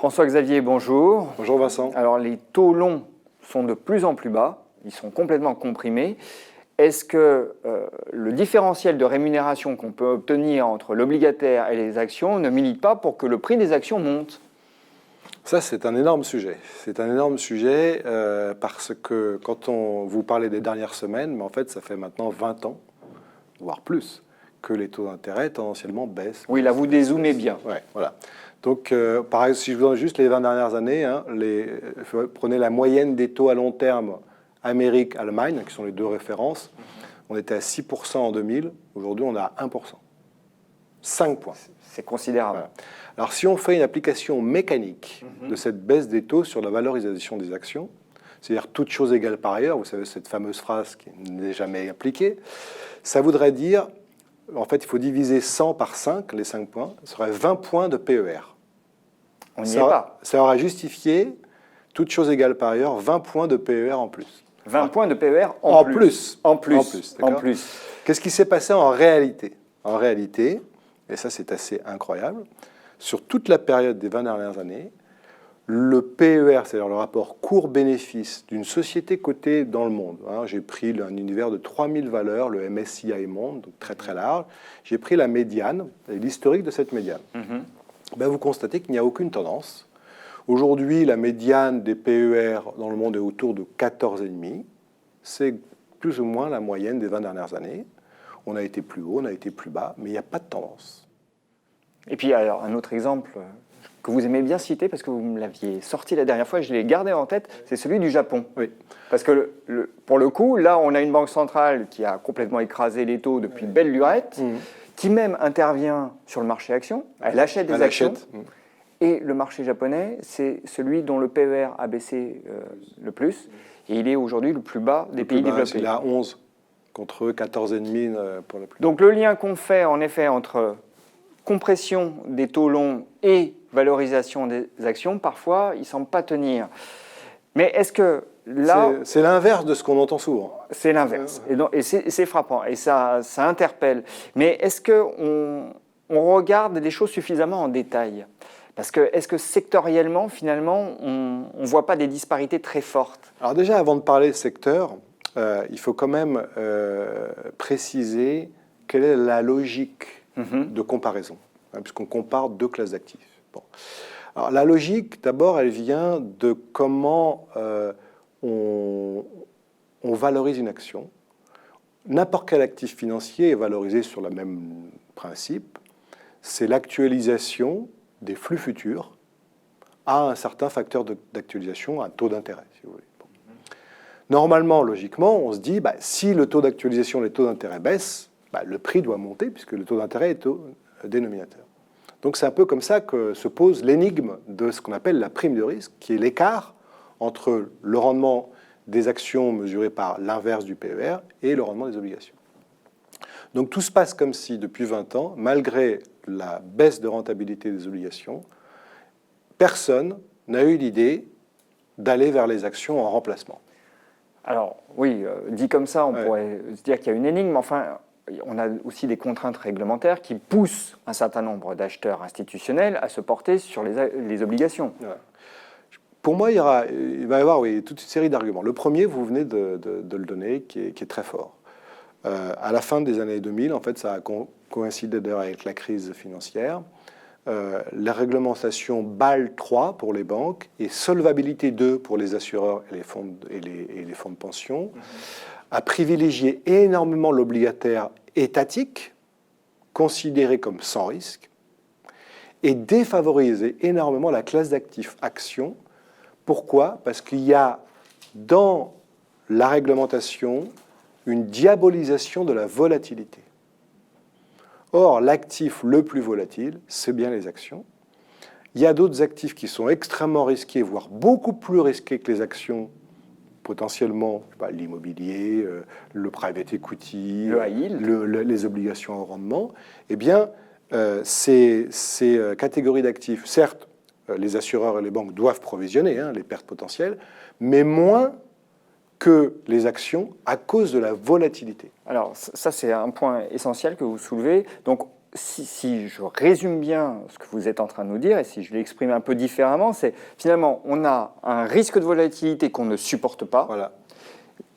François-Xavier, bonjour. Bonjour Vincent. Alors les taux longs sont de plus en plus bas, ils sont complètement comprimés. Est-ce que le différentiel de rémunération qu'on peut obtenir entre l'obligataire et les actions ne milite pas pour que le prix des actions monte ? Ça, c'est un énorme sujet. C'est un énorme sujet parce que quand on vous parlez des dernières semaines, mais en fait, ça fait maintenant 20 ans, voire plus, que les taux d'intérêt tendanciellement baissent. Oui, là, vous dézoomez bien. Ouais, voilà. Donc, par exemple, si je vous donne juste les 20 dernières années, prenez la moyenne des taux à long terme Amérique, Allemagne, qui sont les deux références. On était à 6% en 2000. Aujourd'hui, on est à 1%. 5 points. C'est considérable. Voilà. Alors, si on fait une application mécanique de cette baisse des taux sur la valorisation des actions, c'est-à-dire toute chose égale par ailleurs, vous savez, cette fameuse phrase qui n'est jamais appliquée, ça voudrait dire, en fait, il faut diviser 100 par 5, les 5 points, ça serait 20 points de PER. On n'y est pas. Ça aura justifié, toute chose égale par ailleurs, 20 points de PER en plus. 20 points de PER en plus. En plus. Qu'est-ce qui s'est passé en réalité ? En réalité, et ça c'est assez incroyable, sur toute la période des 20 dernières années, le PER, c'est-à-dire le rapport cours-bénéfice d'une société cotée dans le monde, j'ai pris un univers de 3000 valeurs, le MSCI Monde, donc très très large, j'ai pris la médiane et l'historique de cette médiane. Vous constatez qu'il n'y a aucune tendance. Aujourd'hui, la médiane des PER dans le monde est autour de 14,5. C'est plus ou moins la moyenne des 20 dernières années. On a été plus haut, on a été plus bas, mais il n'y a pas de tendance. Et puis, alors, un autre exemple que vous aimez bien citer, parce que vous me l'aviez sorti la dernière fois, je l'ai gardé en tête, c'est celui du Japon. Oui. Parce que, pour le coup, là, on a une banque centrale qui a complètement écrasé les taux depuis belle lurette, qui même intervient sur le marché actions. Elle achète des actions. Et le marché japonais, c'est celui dont le PER a baissé le plus. Et il est aujourd'hui le plus bas des pays développés. Il est à 11 contre 14,5 pour le plus. Donc le lien qu'on fait en effet entre compression des taux longs et valorisation des actions, parfois, il ne semble pas tenir. Mais est-ce que là... C'est l'inverse de ce qu'on entend souvent. C'est l'inverse. Et c'est frappant. Et ça interpelle. Mais est-ce qu'on regarde les choses suffisamment en détail ? Parce que, est-ce que sectoriellement, finalement, on ne voit pas des disparités très fortes ? Alors déjà, avant de parler secteur, il faut quand même préciser quelle est la logique de comparaison, puisqu'on compare deux classes d'actifs. Bon. Alors la logique, d'abord, elle vient de comment on valorise une action. N'importe quel actif financier est valorisé sur le même principe. C'est l'actualisation des flux futurs à un certain facteur d'actualisation, un taux d'intérêt, si vous voulez. Bon. Normalement, logiquement, on se dit, si le taux d'actualisation, les taux d'intérêt baissent, le prix doit monter, puisque le taux d'intérêt est au dénominateur. Donc c'est un peu comme ça que se pose l'énigme de ce qu'on appelle la prime de risque, qui est l'écart entre le rendement des actions mesuré par l'inverse du PER et le rendement des obligations. Donc tout se passe comme si, depuis 20 ans, malgré la baisse de rentabilité des obligations, personne n'a eu l'idée d'aller vers les actions en remplacement. Alors oui, dit comme ça, on pourrait se dire qu'il y a une énigme, mais enfin, on a aussi des contraintes réglementaires qui poussent un certain nombre d'acheteurs institutionnels à se porter sur les obligations. Ouais. Pour moi, il va y avoir toute une série d'arguments. Le premier, vous venez de le donner, qui est très fort. À la fin des années 2000, en fait, ça a coïncidé d'ailleurs avec la crise financière. La réglementation BAL 3 pour les banques et Solvabilité 2 pour les assureurs et les fonds de pension a privilégié énormément l'obligataire étatique, considéré comme sans risque, et défavorisé énormément la classe d'actifs actions. Pourquoi ? Parce qu'il y a dans la réglementation une diabolisation de la volatilité. Or, l'actif le plus volatile, c'est bien les actions. Il y a d'autres actifs qui sont extrêmement risqués, voire beaucoup plus risqués que les actions, potentiellement l'immobilier, le private equity, le high yield, les obligations au rendement. Eh bien, ces catégories d'actifs, certes, les assureurs et les banques doivent provisionner les pertes potentielles, mais moins que les actions à cause de la volatilité. Alors ça, c'est un point essentiel que vous soulevez. Donc si je résume bien ce que vous êtes en train de nous dire, et si je l'exprime un peu différemment, c'est finalement, on a un risque de volatilité qu'on ne supporte pas, Voilà.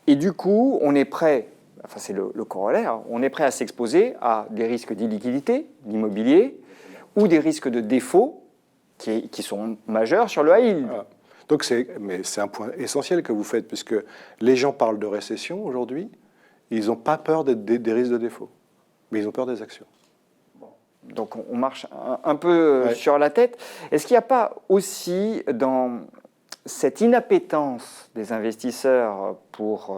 et du coup, on est prêt, enfin c'est le corollaire, on est prêt à s'exposer à des risques d'illiquidité, d'immobilier, ou des risques de défaut qui sont majeurs sur le high yield. Voilà. Donc c'est un point essentiel que vous faites, puisque les gens parlent de récession aujourd'hui, ils n'ont pas peur des risques de défaut, mais ils ont peur des actions. Donc on marche un peu sur la tête. Est-ce qu'il n'y a pas aussi dans cette inappétence des investisseurs pour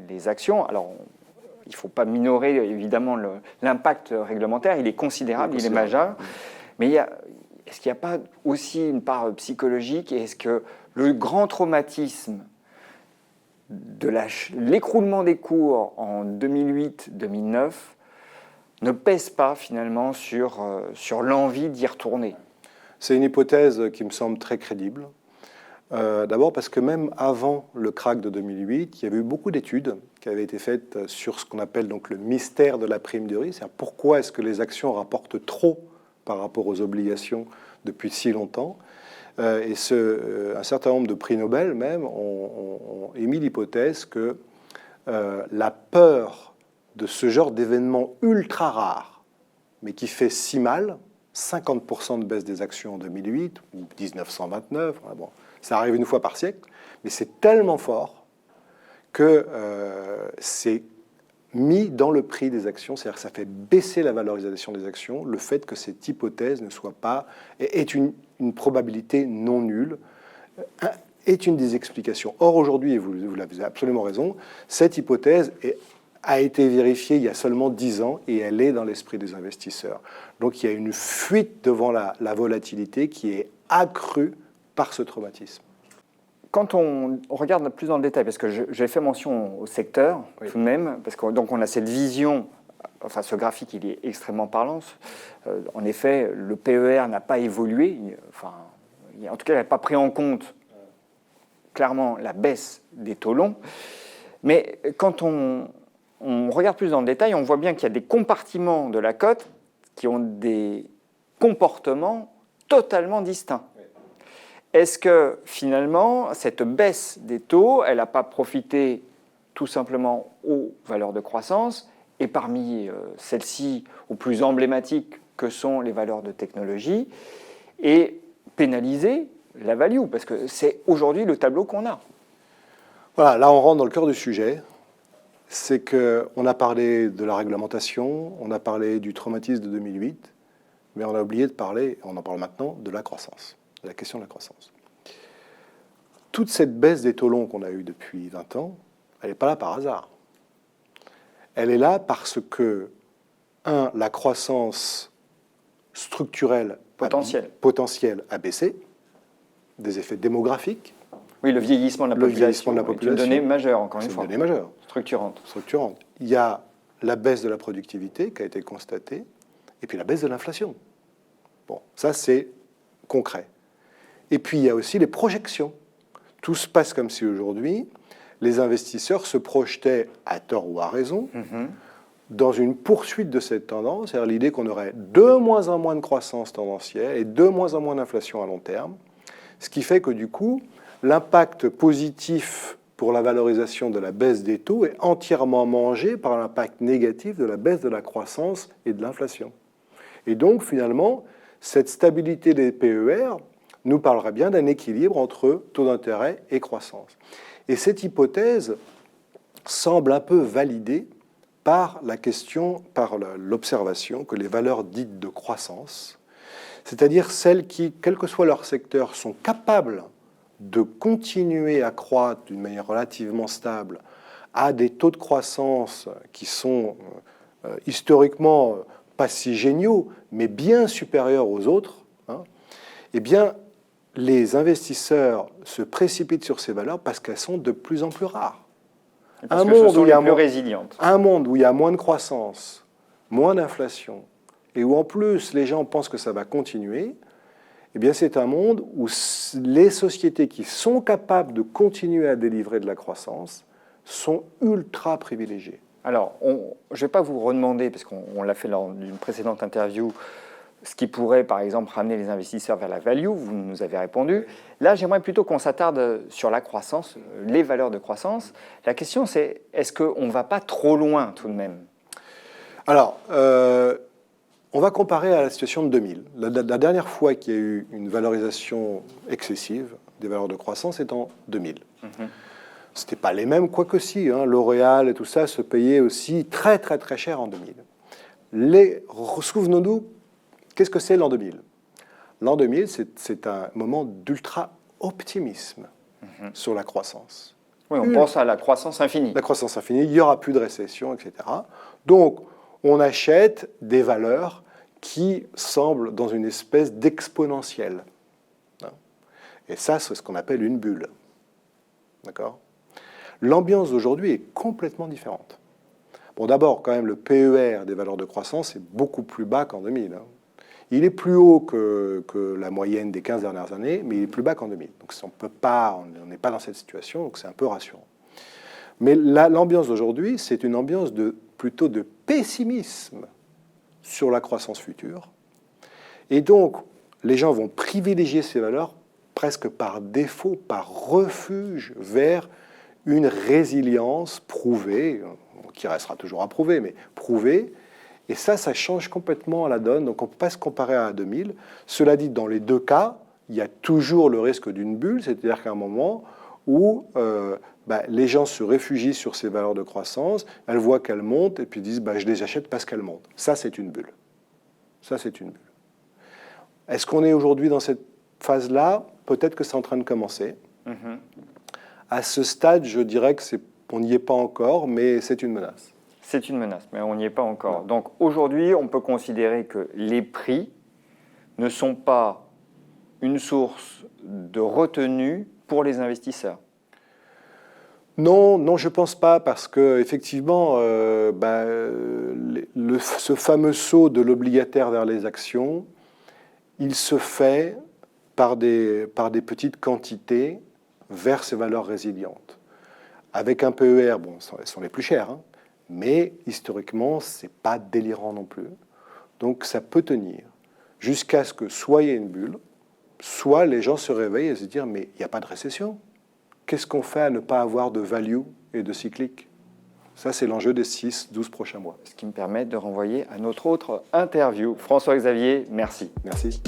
les actions, alors il ne faut pas minorer évidemment l'impact réglementaire, il est considérable, il est majeur, mais est-ce qu'il n'y a pas aussi une part psychologique, et est-ce que le grand traumatisme de l'écroulement des cours en 2008-2009 ne pèse pas finalement sur l'envie d'y retourner? C'est une hypothèse qui me semble très crédible. D'abord parce que même avant le krach de 2008, il y avait eu beaucoup d'études qui avaient été faites sur ce qu'on appelle donc le mystère de la prime de risque. C'est-à-dire pourquoi est-ce que les actions rapportent trop par rapport aux obligations depuis si longtemps. Et un certain nombre de prix Nobel même ont émis l'hypothèse que la peur de ce genre d'événement ultra rare, mais qui fait si mal, 50% de baisse des actions en 2008 ou 1929, bon, ça arrive une fois par siècle, mais c'est tellement fort que c'est mis dans le prix des actions, c'est-à-dire que ça fait baisser la valorisation des actions, le fait que cette hypothèse ne soit pas, est une probabilité non nulle, est une des explications. Or, aujourd'hui, et vous avez absolument raison, cette hypothèse a été vérifiée il y a seulement 10 ans et elle est dans l'esprit des investisseurs. Donc il y a une fuite devant la volatilité qui est accrue par ce traumatisme. Quand on regarde plus dans le détail, parce que j'ai fait mention au secteur tout de même, parce que donc on a cette vision, enfin ce graphique il est extrêmement parlant. En effet, le PER n'a pas évolué, enfin, en tout cas il n'a pas pris en compte clairement la baisse des taux longs. Mais quand on regarde plus dans le détail, on voit bien qu'il y a des compartiments de la cote qui ont des comportements totalement distincts. Est-ce que finalement, cette baisse des taux, elle n'a pas profité tout simplement aux valeurs de croissance, et parmi celles-ci, aux plus emblématiques que sont les valeurs de technologie, et pénalisé la value, parce que c'est aujourd'hui le tableau qu'on a. Voilà, là on rentre dans le cœur du sujet. C'est qu'on a parlé de la réglementation, on a parlé du traumatisme de 2008, mais on a oublié de parler, on en parle maintenant, de la croissance, de la question de la croissance. Toute cette baisse des taux longs qu'on a eue depuis 20 ans, elle n'est pas là par hasard. Elle est là parce que, la croissance structurelle potentielle a baissé, des effets démographiques. Oui, le vieillissement de la population est une donnée majeure, encore une fois. C'est une donnée majeure. Structurante. Il y a la baisse de la productivité qui a été constatée, et puis la baisse de l'inflation. Bon, ça c'est concret. Et puis il y a aussi les projections. Tout se passe comme si aujourd'hui, les investisseurs se projetaient, à tort ou à raison, dans une poursuite de cette tendance, c'est-à-dire l'idée qu'on aurait de moins en moins de croissance tendancielle et de moins en moins d'inflation à long terme, ce qui fait que du coup, l'impact positif pour la valorisation de la baisse des taux est entièrement mangé par l'impact négatif de la baisse de la croissance et de l'inflation. Et donc, finalement, cette stabilité des PER nous parlerait bien d'un équilibre entre taux d'intérêt et croissance. Et cette hypothèse semble un peu validée par l'observation que les valeurs dites de croissance, c'est-à-dire celles qui, quel que soit leur secteur, sont capables de continuer à croître d'une manière relativement stable à des taux de croissance qui sont historiquement pas si géniaux, mais bien supérieurs aux autres, eh bien, les investisseurs se précipitent sur ces valeurs parce qu'elles sont de plus en plus rares. Parce que ce sont les plus résilientes. Un monde où il y a moins de croissance, moins d'inflation, et où en plus les gens pensent que ça va continuer, eh bien c'est un monde où les sociétés qui sont capables de continuer à délivrer de la croissance sont ultra privilégiées. Alors, je ne vais pas vous redemander, parce qu'on l'a fait lors d'une précédente interview, ce qui pourrait, par exemple, ramener les investisseurs vers la value. Vous nous avez répondu. Là, j'aimerais plutôt qu'on s'attarde sur la croissance, les valeurs de croissance. La question, c'est est-ce qu'on ne va pas trop loin tout de même? Alors, on va comparer à la situation de 2000. La dernière fois qu'il y a eu une valorisation excessive des valeurs de croissance est en 2000. Ce n'était pas les mêmes, quoique si. L'Oréal et tout ça se payaient aussi très, très, très cher en 2000. Souvenons-nous, qu'est-ce que c'est l'an 2000? L'an 2000, c'est un moment d'ultra-optimisme sur la croissance. Oui, on pense à la croissance infinie. La croissance infinie, il n'y aura plus de récession, etc. Donc, on achète des valeurs qui semblent dans une espèce d'exponentielle. Et ça, c'est ce qu'on appelle une bulle. D'accord? L'ambiance d'aujourd'hui est complètement différente. Bon, d'abord, quand même, le PER des valeurs de croissance est beaucoup plus bas qu'en 2000. Il est plus haut que la moyenne des 15 dernières années, mais il est plus bas qu'en 2000. Donc, on n'est pas dans cette situation, donc c'est un peu rassurant. Mais l'ambiance d'aujourd'hui, c'est une ambiance plutôt de pessimisme sur la croissance future. Et donc, les gens vont privilégier ces valeurs presque par défaut, par refuge vers une résilience prouvée, qui restera toujours à prouver, mais prouvée. Et ça change complètement la donne. Donc on ne peut pas se comparer à 2000. Cela dit, dans les deux cas, il y a toujours le risque d'une bulle, c'est-à-dire qu'à un moment où les gens se réfugient sur ces valeurs de croissance, elles voient qu'elles montent et puis disent je les achète parce qu'elles montent. Ça, c'est une bulle. Ça, c'est une bulle. Est-ce qu'on est aujourd'hui dans cette phase-là? Peut-être que c'est en train de commencer. À ce stade, je dirais qu'on n'y est pas encore, mais c'est une menace. C'est une menace, mais on n'y est pas encore. Non. Donc aujourd'hui, on peut considérer que les prix ne sont pas une source de retenue pour les investisseurs. Non, je ne pense pas, parce qu'effectivement, ce fameux saut de l'obligataire vers les actions, il se fait par des petites quantités vers ces valeurs résilientes. Avec un PER, elles sont les plus chères, mais historiquement, ce n'est pas délirant non plus. Donc ça peut tenir, jusqu'à ce que soit il y ait une bulle, soit les gens se réveillent et se disent « mais il n'y a pas de récession. Qu'est-ce qu'on fait à ne pas avoir de value et de cyclique ?» Ça, c'est l'enjeu des 6-12 prochains mois. Ce qui me permet de renvoyer à notre autre interview. François-Xavier, merci. Merci.